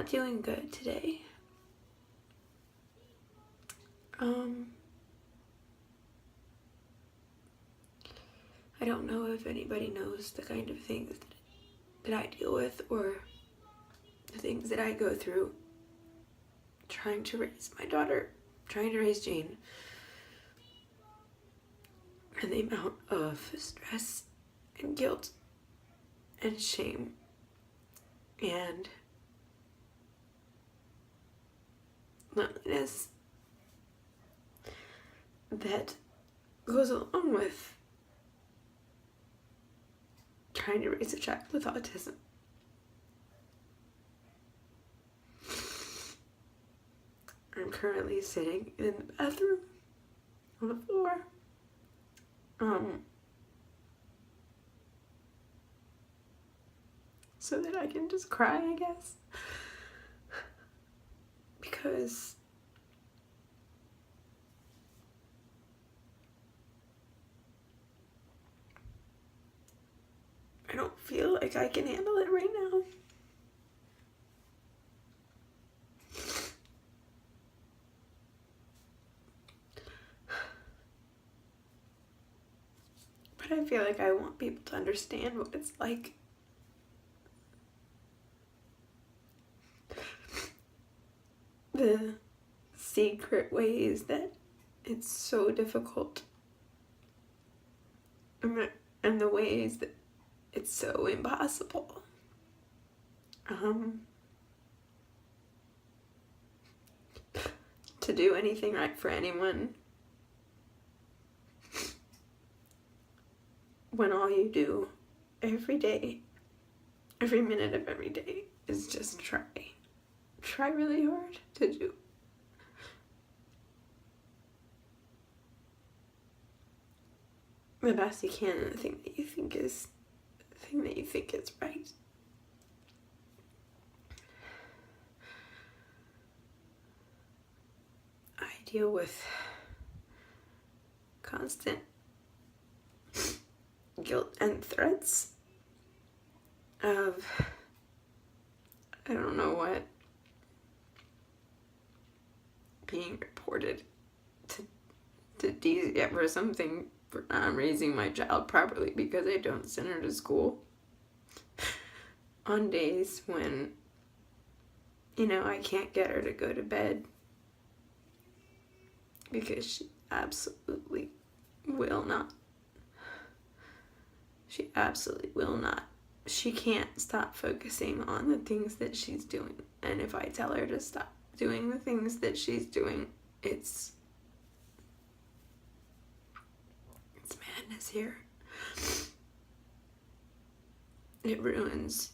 not doing good today. I don't know if anybody knows the kind of things that I deal with or the things that I go through trying to raise my daughter, trying to raise Jane, and the amount of stress and guilt and shame and loneliness that goes along with trying to raise a child with autism. I'm currently sitting in the bathroom on the floor. So that I can just cry, I guess. Because I don't feel like I can handle it right now. But I feel like I want people to understand what it's like. The secret ways that it's so difficult. And the ways that it's so impossible. To do anything right for anyone when all you do every day, every minute of every day is just try really hard to do the best you can in the thing that you think is right. I deal with constant guilt and threats of I don't know what being reported to DZ for something for not raising my child properly because I don't send her to school on days when I can't get her to go to bed because she absolutely will not. She can't stop focusing on the things that she's doing. And if I tell her to stop doing the things that she's doing, it's madness here. It ruins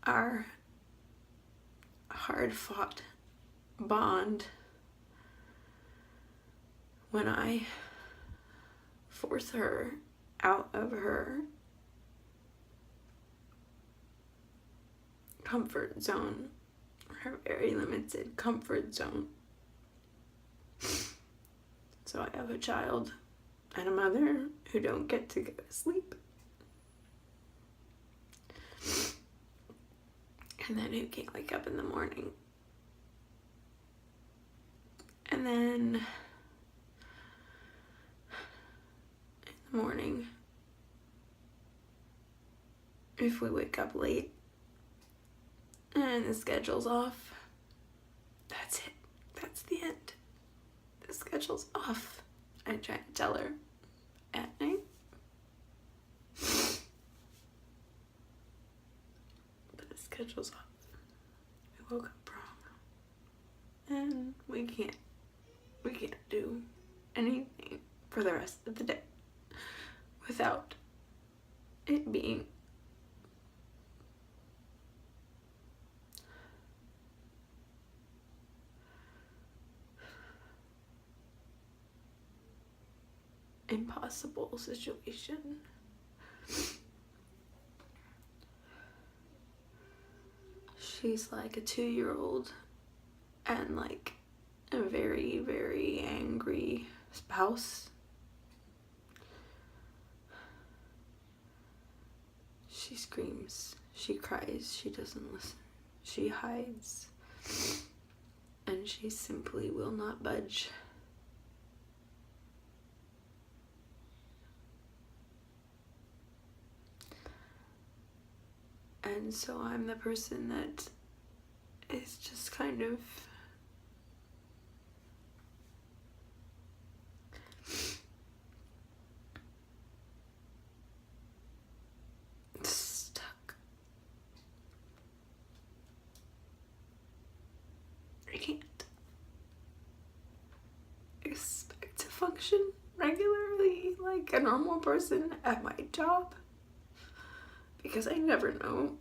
our hard-fought bond when I force her out of her comfort zone, her very limited comfort zone. So I have a child and a mother who don't get to go to sleep. And then who can't wake up in the morning. And then in the morning, if we wake up late and the schedule's off, that's it. That's the end. The schedule's off. I try to tell her at night. But the schedule's off. We woke up wrong. And we can't do anything for the rest of the day without it being impossible situation. She's like a 2-year-old and like a very, very angry spouse. She screams, she cries, she doesn't listen. She hides, and she simply will not budge. And so I'm the person that is just kind of stuck. I can't expect to function regularly like a normal person at my job because I never know.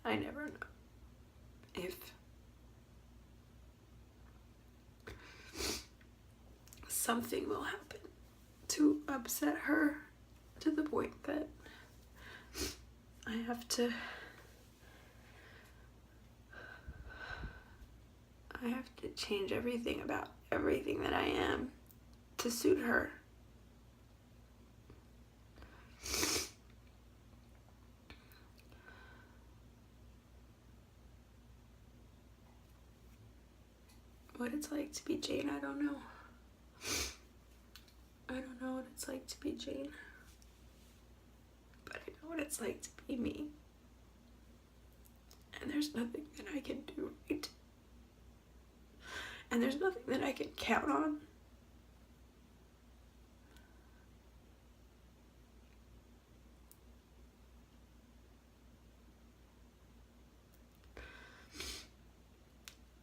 I never know if something will happen to upset her to the point that I have to change everything about everything that I am to suit her. What it's like to be Jane, I don't know. I don't know what it's like to be Jane. But I know what it's like to be me. And there's nothing that I can do right. And there's nothing that I can count on.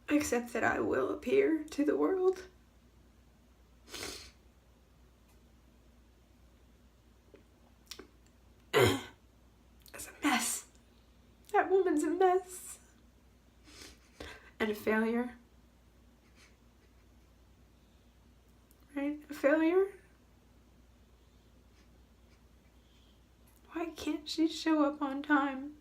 Except that I will appear to the world as a mess. That woman's a mess. And a failure. Right? A failure. Why can't she show up on time?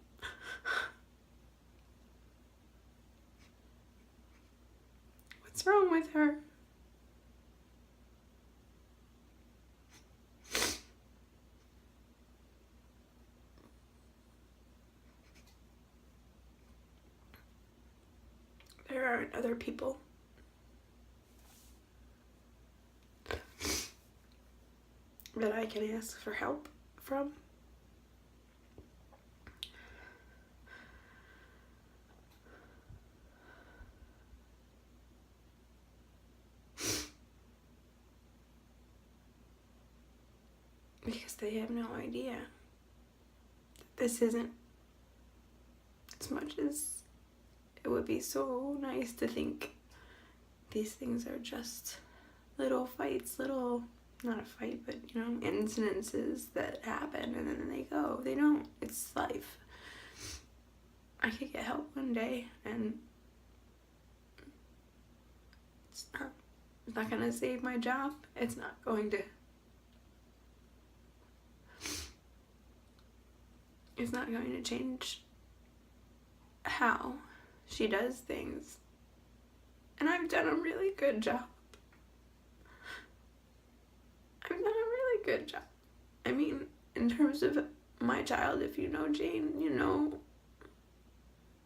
What's wrong with her? There aren't other people that I can ask for help from. Because they have no idea. This isn't, as much as it would be so nice to think these things are just little fights, not a fight, but incidences that happen and then they go. They don't. It's life. I could get help one day and it's not gonna save my job. It's not going to change how she does things. And I've done a really good job. I mean, in terms of my child, if you know Jane, you know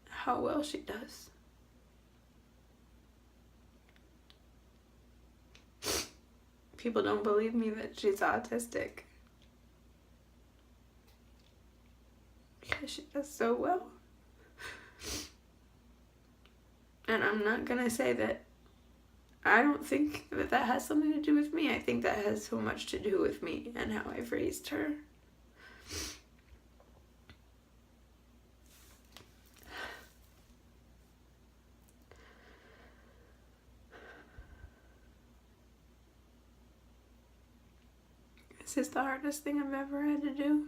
how well she does. People don't believe me that she's autistic because she does so well. And I'm not gonna say that I don't think that has something to do with me. I think that has so much to do with me and how I've raised her. This is the hardest thing I've ever had to do.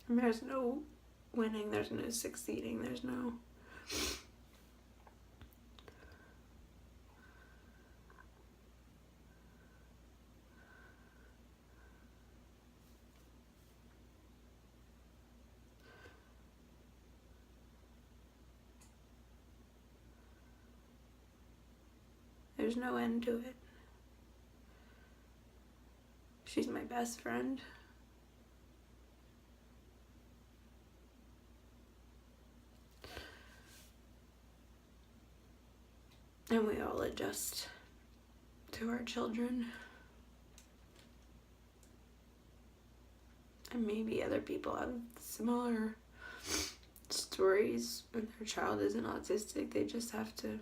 And there's no winning, there's no succeeding, there's no... There's no end to it. She's my best friend. And we all adjust to our children. And maybe other people have similar stories when their child isn't autistic. They just have to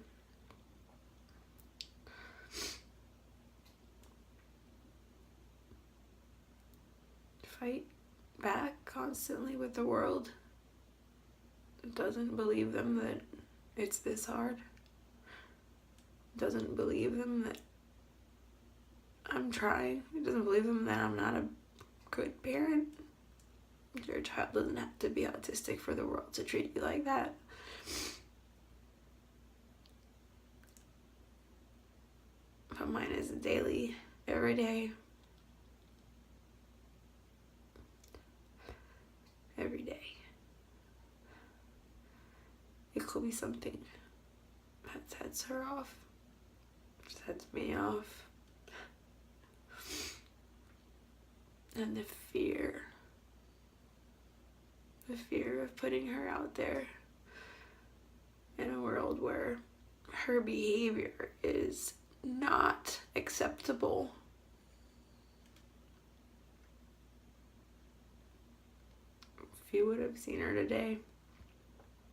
fight back constantly with the world. It doesn't believe them that it's this hard. It doesn't believe them that I'm trying. It doesn't believe them that I'm not a good parent. Your child doesn't have to be autistic for the world to treat you like that. But mine is daily, every day. Every day. It could be something that sets her off, sets me off. And the fear of putting her out there in a world where her behavior is not acceptable. If you would have seen her today,